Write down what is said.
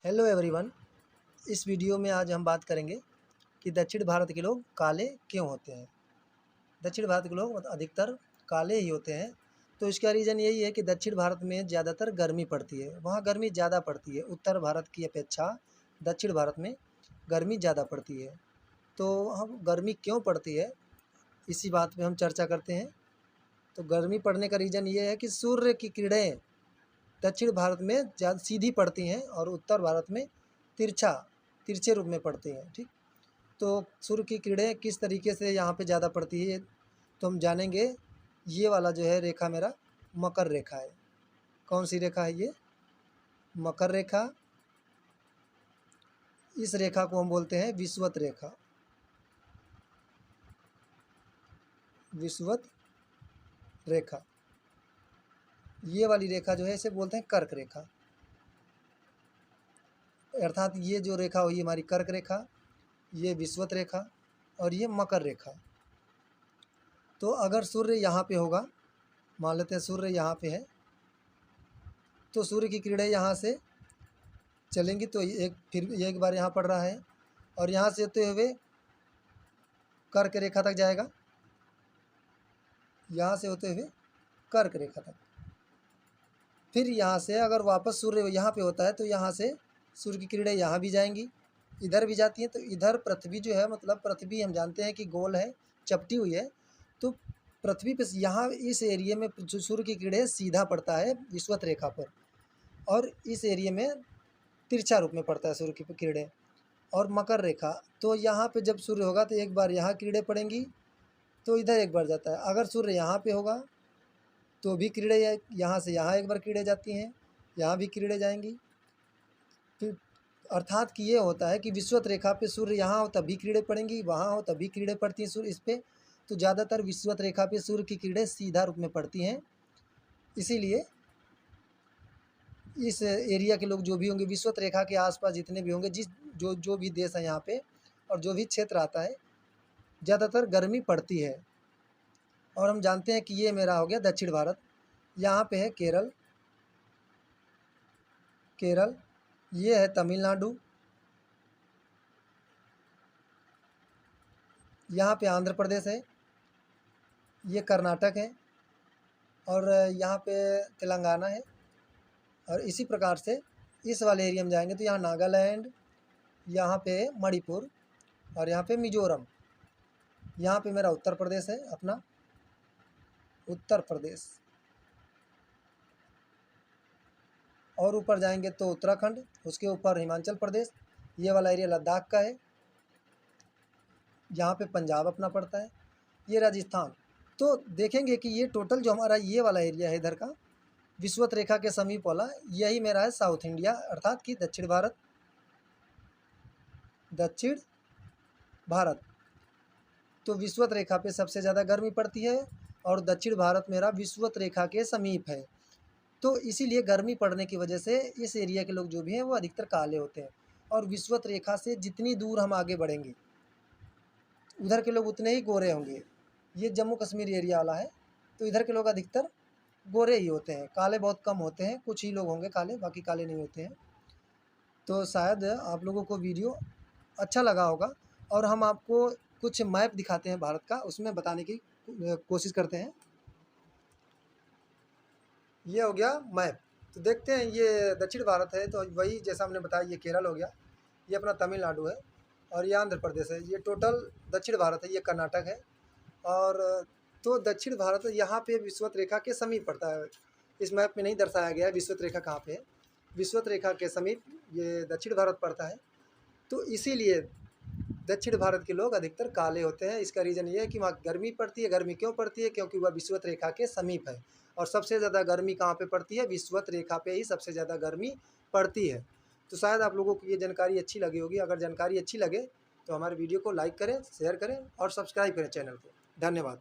Hello everyone. इस video में आज हम बात करेंगे कि दक्षिण भारत के लोग काले क्यों होते हैं। दक्षिण भारत के लोग अधिकतर काले ही होते हैं। तो इसका रीज़न यही है कि दक्षिण भारत में ज़्यादातर गर्मी पड़ती है, वहाँ गर्मी ज़्यादा पड़ती है। उत्तर भारत की अपेक्षा दक्षिण भारत में गर्मी ज़्यादा पड़ती है। तो हम गर्मी क्यों पड़ती है इसी बात पे हम चर्चा करते हैं। तो गर्मी पड़ने का रीज़न ये है कि सूर्य की किरणें दक्षिण भारत में ज़्यादा सीधी पड़ती हैं और उत्तर भारत में तिरछे रूप में पड़ती हैं। ठीक, तो सूर्य की किरणें किस तरीके से यहाँ पे ज़्यादा पड़ती है तो हम जानेंगे। ये वाला जो है रेखा मेरा मकर रेखा है। कौन सी रेखा है ये? मकर रेखा। इस रेखा को हम बोलते हैं विषुवत रेखा। विषुवत रेखा, ये वाली रेखा जो है इसे बोलते हैं कर्क रेखा। अर्थात ये जो रेखा हुई हमारी कर्क रेखा, ये विषुवत रेखा और ये मकर रेखा। तो अगर सूर्य यहाँ पे होगा, मान लेते हैं सूर्य यहाँ पे है, तो सूर्य की किरणें यहाँ से चलेंगी तो एक बार यहाँ पड़ रहा है और यहाँ से होते हुए कर्क रेखा तक जाएगा, यहाँ से होते हुए कर्क रेखा तक। फिर यहाँ से अगर वापस सूर्य यहाँ पे होता है तो यहाँ से सूर्य की किरणें यहाँ भी जाएंगी, इधर भी जाती हैं। तो इधर पृथ्वी जो है, मतलब पृथ्वी हम जानते हैं कि गोल है, चपटी हुई है। तो पृथ्वी पे यहाँ इस एरिया में जो सूर्य की किरणें सीधा पड़ता है विषुवत रेखा पर, और इस एरिया में तिरछा रूप में पड़ता है सूर्य की किरणें। और मकर रेखा, तो यहाँ पे जब सूर्य होगा तो एक बार यहाँ किरणें पड़ेंगी तो इधर एक बार जाता है। अगर सूर्य यहाँ पे होगा तो भी किरणें यहाँ से यहाँ एक बार किरणें जाती हैं, यहाँ भी किरणें जाएंगी। फिर अर्थात कि ये होता है कि विषुवत रेखा पे सूर्य यहाँ हो तभी किरणें पड़ेंगी, वहाँ हो तभी किरणें पड़ती हैं सूर्य इस पे। तो ज़्यादातर विषुवत रेखा पे सूर्य की किरणें सीधा रूप में पड़ती हैं। इसीलिए इस एरिया के लोग जो भी होंगे, विषुवत रेखा के आसपास जितने भी होंगे, जो भी देश है यहाँ पे और जो भी क्षेत्र आता है, ज़्यादातर गर्मी पड़ती है। और हम जानते हैं कि ये मेरा हो गया दक्षिण भारत। यहाँ पे है केरल, ये है तमिलनाडु, यहाँ पे आंध्र प्रदेश है, ये कर्नाटक है और यहाँ पे तेलंगाना है। और इसी प्रकार से इस वाले एरिया में जाएंगे तो यहाँ नागालैंड, यहाँ पे मणिपुर और यहाँ पे मिजोरम। यहाँ पे मेरा उत्तर प्रदेश है, अपना उत्तर प्रदेश। और ऊपर जाएंगे तो उत्तराखंड, उसके ऊपर हिमाचल प्रदेश, ये वाला एरिया लद्दाख का है। यहाँ पे पंजाब अपना पड़ता है, ये राजस्थान। तो देखेंगे कि ये टोटल जो हमारा ये वाला एरिया है इधर का विषुवत रेखा के समीप वाला, यही मेरा है साउथ इंडिया, अर्थात कि दक्षिण भारत। तो विषुवत रेखा पे सबसे ज़्यादा गर्मी पड़ती है और दक्षिण भारत मेरा विषुवत रेखा के समीप है। तो इसीलिए गर्मी पड़ने की वजह से इस एरिया के लोग जो भी हैं वो अधिकतर काले होते हैं। और विषुवत रेखा से जितनी दूर हम आगे बढ़ेंगे उधर के लोग उतने ही गोरे होंगे। ये जम्मू कश्मीर एरिया वाला है, तो इधर के लोग अधिकतर गोरे ही होते हैं, काले बहुत कम होते हैं। कुछ ही लोग होंगे काले, बाकी काले नहीं होते हैं। तो शायद आप लोगों को वीडियो अच्छा लगा होगा और हम आपको कुछ मैप दिखाते हैं भारत का, उसमें बताने की कोशिश करते हैं। ये हो गया मैप। तो देखते हैं, ये दक्षिण भारत है तो वही जैसा हमने बताया, ये केरल हो गया, ये अपना तमिलनाडु है और ये आंध्र प्रदेश है। ये टोटल दक्षिण भारत है, ये कर्नाटक है। और तो दक्षिण भारत यहाँ पे विषुवत रेखा के समीप पड़ता है। इस मैप में नहीं दर्शाया गया है विषुवत रेखा कहाँ पे है। विषुवत रेखा के समीप ये दक्षिण भारत पड़ता है। तो इसीलिए दक्षिण भारत के लोग अधिकतर काले होते हैं। इसका रीज़न ये है कि वहाँ गर्मी पड़ती है। गर्मी क्यों पड़ती है? क्योंकि वह विषुवत रेखा के समीप है। और सबसे ज़्यादा गर्मी कहाँ पे पड़ती है? विषुवत रेखा पे ही सबसे ज़्यादा गर्मी पड़ती है। तो शायद आप लोगों को ये जानकारी अच्छी लगी होगी। अगर जानकारी अच्छी लगे तो हमारे वीडियो को लाइक करें, शेयर करें और सब्सक्राइब करें चैनल को। धन्यवाद।